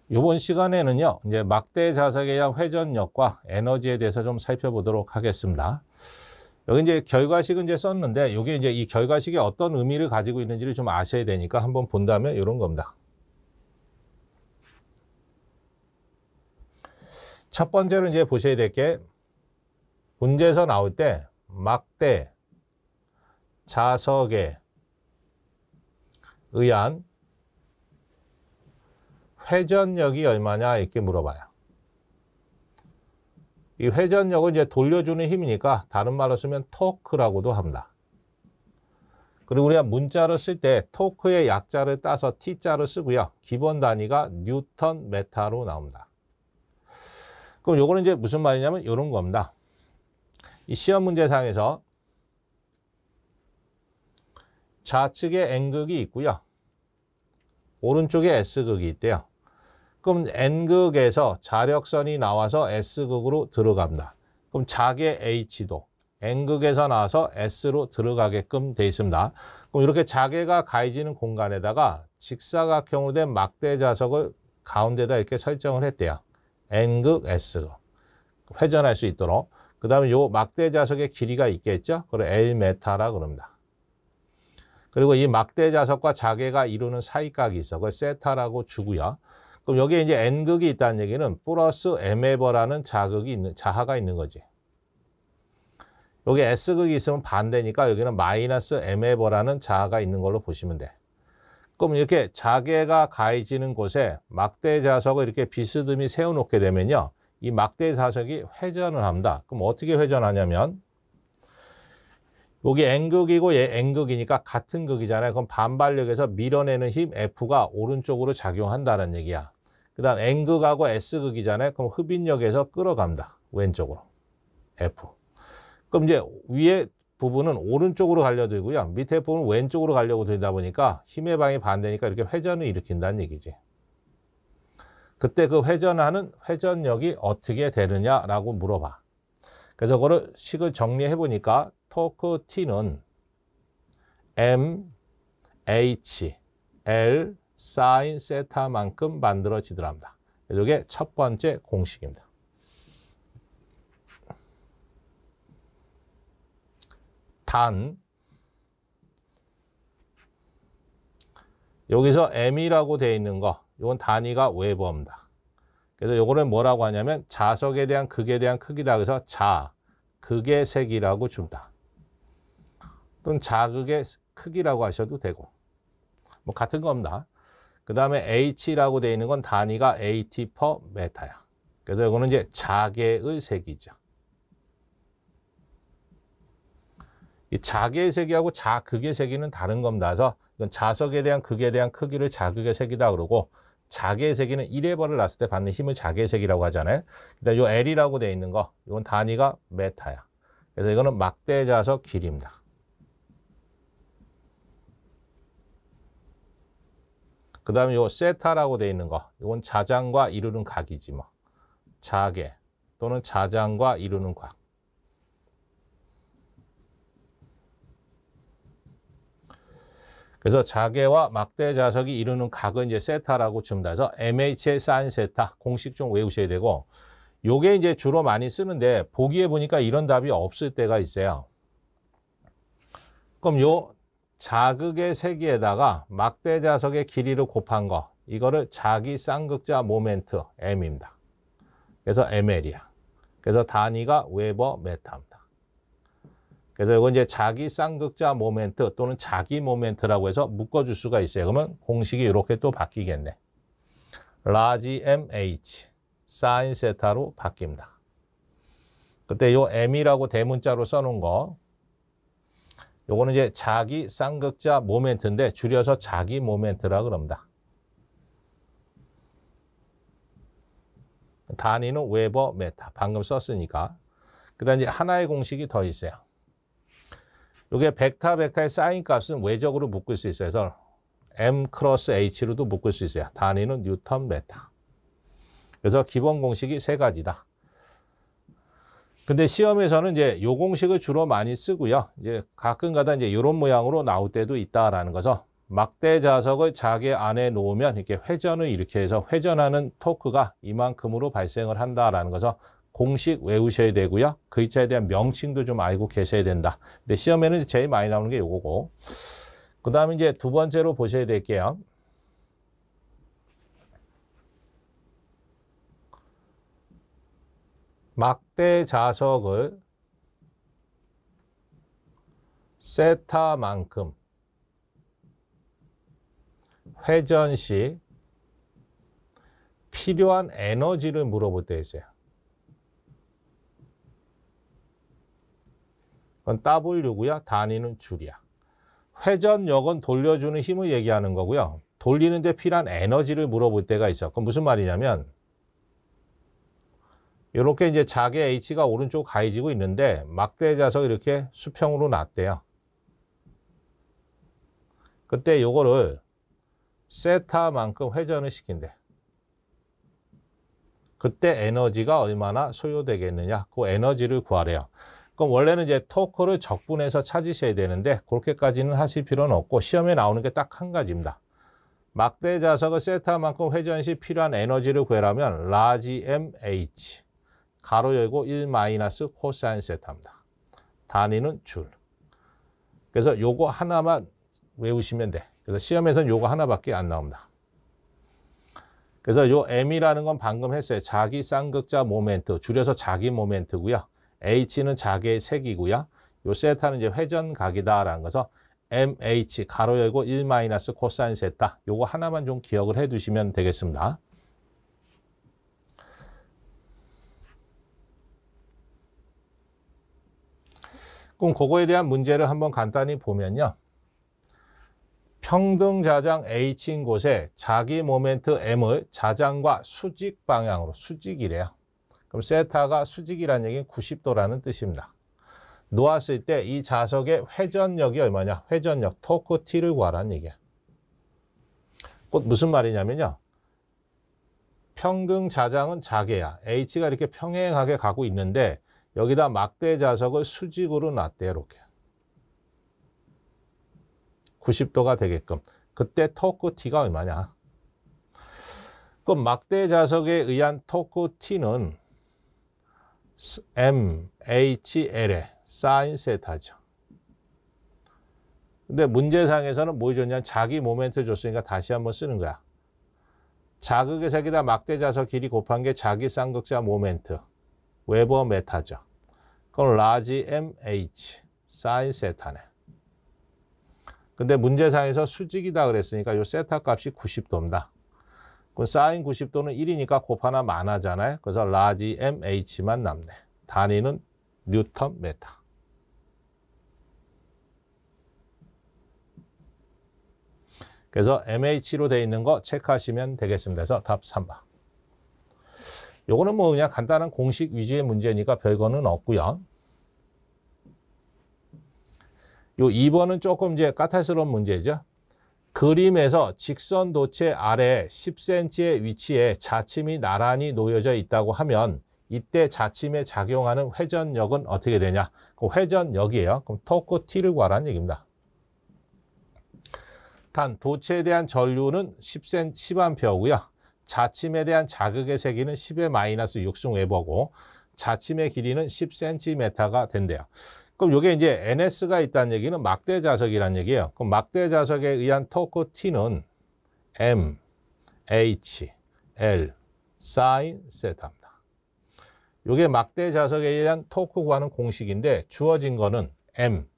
이번 시간에는요, 이제 막대 자석에 의한 회전력과 에너지에 대해서 좀 살펴보도록 하겠습니다. 여기 이제 결과식은 이제 썼는데, 이게 이제 이 결과식이 어떤 의미를 가지고 있는지를 좀 아셔야 되니까 한번 본다면 이런 겁니다. 첫 번째로 이제 보셔야 될 게, 문제에서 나올 때 막대 자석에 의한 회전력이 얼마냐 이렇게 물어봐요. 이 회전력은 이제 돌려주는 힘이니까 다른 말로 쓰면 토크라고도 합니다. 그리고 우리가 문자를 쓸 때 토크의 약자를 따서 T자를 쓰고요. 기본 단위가 뉴턴 메타로 나옵니다. 그럼 요거는 이제 무슨 말이냐면 이런 겁니다. 이 시험 문제상에서 좌측에 N극이 있고요. 오른쪽에 S극이 있대요. 그럼 N극에서 자력선이 나와서 S극으로 들어갑니다. 그럼 자개 H도 N극에서 나와서 S로 들어가게끔 돼 있습니다. 그럼 이렇게 자개가 가해지는 공간에다가 직사각형으로 된 막대 자석을 가운데다 이렇게 설정을 했대요. N극, S극. 회전할 수 있도록. 그 다음에 요 막대 자석의 길이가 있겠죠? 그걸 L메타라 그럽니다. 그리고 이 막대 자석과 자개가 이루는 사이각이 있어. 그걸 세타라고 주고요. 그럼 여기에 이제 N극이 있다는 얘기는 플러스 m에버라는 자하가 있는 거지. 여기 S극이 있으면 반대니까 여기는 마이너스 m에버라는 자하가 있는 걸로 보시면 돼. 그럼 이렇게 자개가 가해지는 곳에 막대 자석을 이렇게 비스듬히 세워놓게 되면요. 이 막대 자석이 회전을 합니다. 그럼 어떻게 회전하냐면 여기 N극이고 얘 N극이니까 같은 극이잖아요. 그럼 반발력에서 밀어내는 힘 F가 오른쪽으로 작용한다는 얘기야. 그 다음 N극하고 S극이잖아요. 그럼 흡인력에서 끌어갑니다. 왼쪽으로. F. 그럼 이제 위에 부분은 오른쪽으로 가려고 들고요. 밑에 부분은 왼쪽으로 가려고 들다 보니까 힘의 방이 반대니까 이렇게 회전을 일으킨다는 얘기지. 그때 그 회전하는 회전력이 어떻게 되느냐라고 물어봐. 그래서 그걸 식을 정리해 보니까 토크 T는 M, H, L, 사인 세타만큼 만들어지더랍니다. 이게 첫 번째 공식입니다. 단 여기서 M이라고 되어 있는 거 이건 단위가 웨버입니다. 그래서 이거를 뭐라고 하냐면 자석에 대한 극에 대한 크기다. 그래서 극의 색이라고 줍니다. 또는 자극의 크기라고 하셔도 되고 뭐 같은 겁니다. 그 다음에 H라고 되어 있는 건 단위가 AT per 메타야. 그래서 이거는 이제 자개의 색이죠. 이 자개의 색이하고 자극의 색이는 다른 겁니다. 그래서 이건 자석에 대한 극에 대한 크기를 자극의 색이다 그러고 자개의 색이는 1회벌을 놨을 때 받는 힘을 자개의 색이라고 하잖아요. 그다음 요 L이라고 되어 있는 거 이건 단위가 메타야. 그래서 이거는 막대 자석 길이입니다. 그 다음에 요 세타라고 되어 있는 거 이건 자장과 이루는 각이지 뭐. 자개 또는 자장과 이루는 각. 그래서 자개와 막대 자석이 이루는 각은 이제 세타라고 줍니다. 그래서 MH의 사인 세타 공식 좀 외우셔야 되고 요게 이제 주로 많이 쓰는데 보기에 보니까 이런 답이 없을 때가 있어요. 그럼 요 자극의 세기에다가 막대 자석의 길이를 곱한 거 이거를 자기 쌍극자 모멘트 M입니다. 그래서 ML이야. 그래서 단위가 웨버 메타입니다. 그래서 이건 이제 자기 쌍극자 모멘트 또는 자기 모멘트라고 해서 묶어줄 수가 있어요. 그러면 공식이 이렇게 또 바뀌겠네. 라지 MH 사인 세타로 바뀝니다. 그때 요 M이라고 대문자로 써놓은 거 요거는 이제 자기 쌍극자 모멘트인데 줄여서 자기 모멘트라 그럽니다. 단위는 웨버 메타 방금 썼으니까. 그다음 이제 하나의 공식이 더 있어요. 요게 벡터의 사인 값은 외적으로 묶을 수 있어요. 그래서 M 크로스 H로도 묶을 수 있어요. 단위는 뉴턴 메타. 그래서 기본 공식이 세 가지다. 근데 시험에서는 이제 요 공식을 주로 많이 쓰고요. 이제 가끔가다 이제 이런 모양으로 나올 때도 있다라는 거죠. 막대 자석을 자개 안에 놓으면 이렇게 회전을 일으켜서 회전하는 토크가 이만큼으로 발생을 한다라는 것을 공식 외우셔야 되고요. 글자에 대한 명칭도 좀 알고 계셔야 된다. 근데 시험에는 제일 많이 나오는 게 요거고. 그 다음에 이제 두 번째로 보셔야 될게요. 막대 자석을 세타만큼 회전 시 필요한 에너지를 물어볼 때 있어요. 그건 W고요. 단위는 줄이야. 회전력은 돌려주는 힘을 얘기하는 거고요. 돌리는 데 필요한 에너지를 물어볼 때가 있어. 그건 무슨 말이냐면 이렇게 이제 자개 H가 오른쪽 가해지고 있는데 막대 자석이 이렇게 수평으로 놨대요. 그때 요거를 세타만큼 회전을 시킨대. 그때 에너지가 얼마나 소요되겠느냐, 그 에너지를 구하래요. 그럼 원래는 이제 토크를 적분해서 찾으셔야 되는데 그렇게까지는 하실 필요는 없고 시험에 나오는 게 딱 한 가지입니다. 막대 자석을 세타만큼 회전 시 필요한 에너지를 구하려면 라지 mh 가로 열고 1 마이너스 코사인 세타입니다. 단위는 줄. 그래서 요거 하나만 외우시면 돼. 그래서 시험에서는 요거 하나밖에 안 나옵니다. 그래서 요 m이라는 건 방금 했어요. 자기 쌍극자 모멘트, 줄여서 자기 모멘트고요. h는 자기의 색이고요. 요 세타는 이제 회전각이다라는 것서 mh 가로 열고 1 마이너스 코사인 세타. 요거 하나만 좀 기억을 해 두시면 되겠습니다. 그럼 그거에 대한 문제를 한번 간단히 보면요. 평등 자장 H인 곳에 자기 모멘트 M을 자장과 수직 방향으로, 수직이래요. 그럼 세타가 수직이라는 얘기는 90도라는 뜻입니다. 놓았을 때 이 자석의 회전력이 얼마냐? 회전력, 토크 T를 구하라는 얘기야. 곧 무슨 말이냐면요. 평등 자장은 자개야. H가 이렇게 평행하게 가고 있는데 여기다 막대 자석을 수직으로 놨대요. 이렇게. 90도가 되게끔. 그때 토크 T가 얼마냐? 그럼 막대 자석에 의한 토크 T는 MHL의 사인 세타죠. 근데 문제상에서는 뭐 줬냐? 자기 모멘트 줬으니까 다시 한번 쓰는 거야. 자극의 색이다 막대 자석 길이 곱한 게 자기 쌍극자 모멘트. 웨버 메타죠. 그럼 라지 MH 사인 세타네. 근데 문제상에서 수직이다 그랬으니까 요 세타 값이 90도입니다. 그럼 사인 90도는 1이니까 곱하나 만하잖아요. 그래서 라지 MH만 남네. 단위는 뉴턴 메타. 그래서 MH로 되어 있는 거 체크하시면 되겠습니다. 그래서 답 3번. 요거는 뭐 그냥 간단한 공식 위주의 문제니까 별거는 없고요. 요 2번은 조금 이제 까탈스러운 문제죠. 그림에서 직선 도체 아래 10cm의 위치에 자침이 나란히 놓여져 있다고 하면 이때 자침에 작용하는 회전력은 어떻게 되냐? 그 회전력이에요. 그럼 토크 T를 구하라는 얘기입니다. 단 도체에 대한 전류는 10A고요. 자침에 대한 자극의 세기는 10의 마이너스 6승 웨버고 자침의 길이는 10cm가 된대요. 그럼 이게 이제 NS가 있다는 얘기는 막대 자석이라는 얘기예요. 그럼 막대 자석에 의한 토크 T는 M, H, L, 사인 세타입니다. 이게 막대 자석에 의한 토크 구하는 공식인데 주어진 거는 M,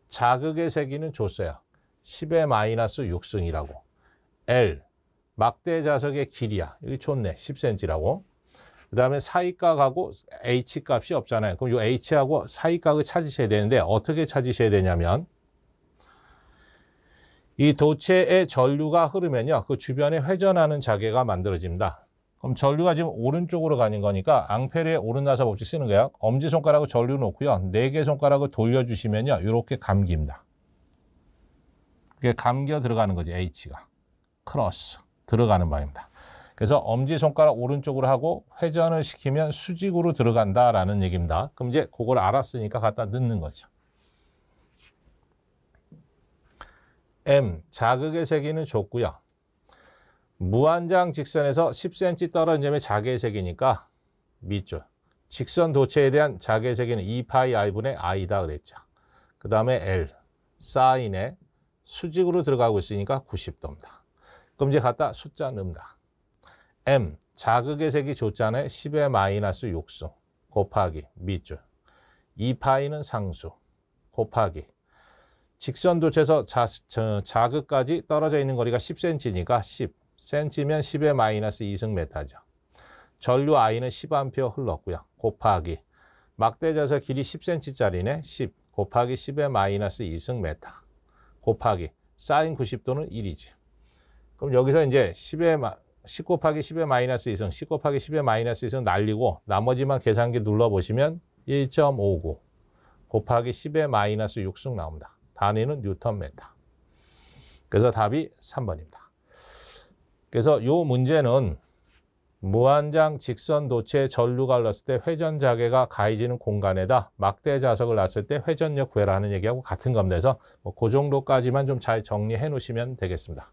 자극의 세기는 줬어요. 10의 마이너스 6승이라고. L, 막대 자석의 길이야. 여기 줬네. 10cm라고. 그 다음에 사이각하고 H값이 없잖아요. 그럼 이 H하고 사이각을 찾으셔야 되는데 어떻게 찾으셔야 되냐면 이 도체의 전류가 흐르면요. 그 주변에 회전하는 자개가 만들어집니다. 그럼 전류가 지금 오른쪽으로 가는 거니까 앙페르의 오른나사 법칙 쓰는 거예요. 엄지손가락을 전류 놓고요. 4개 손가락을 돌려주시면요. 이렇게 감깁니다. 그게 감겨 들어가는 거지. H가. 크로스. 들어가는 방입니다. 그래서 엄지손가락 오른쪽으로 하고 회전을 시키면 수직으로 들어간다라는 얘기입니다. 그럼 이제 그걸 알았으니까 갖다 넣는 거죠. M, 자극의 세기는 줬고요. 무한장 직선에서 10cm 떨어진 점에 자기의 세기니까 밑줄. 직선 도체에 대한 자기의 세기는 2파이 I분의 I다 그랬죠. 그 다음에 L, 사인에 수직으로 들어가고 있으니까 90도입니다. 그럼 이제 갖다 숫자 넣습니다. M, 자극의 세기 줬잖아요. 10의 마이너스 6수 곱하기 밑줄. 2파이는 상수 곱하기. 직선 도체에서 자극까지 떨어져 있는 거리가 10cm니까 10cm면 10의 마이너스 2승메타죠. 전류 I는 10A 흘렀고요. 곱하기. 막대자석 길이 10cm짜리네. 10 곱하기 10의 마이너스 2승메타 곱하기. 사인 90도는 1이지. 그럼 여기서 이제 10 곱하기 10의 마이너스 2승, 10 곱하기 10의 마이너스 2승 날리고 나머지만 계산기 눌러보시면 1.59 곱하기 10의 마이너스 6승 나옵니다. 단위는 뉴턴메타. 그래서 답이 3번입니다. 그래서 이 문제는 무한장 직선 도체에 전류가 흘렀을 때 회전 자개가 가해지는 공간에다 막대 자석을 놨을 때 회전력 구해라는 얘기하고 같은 겁니다. 그래서 그 정도까지만 좀 잘 정리해 놓으시면 되겠습니다.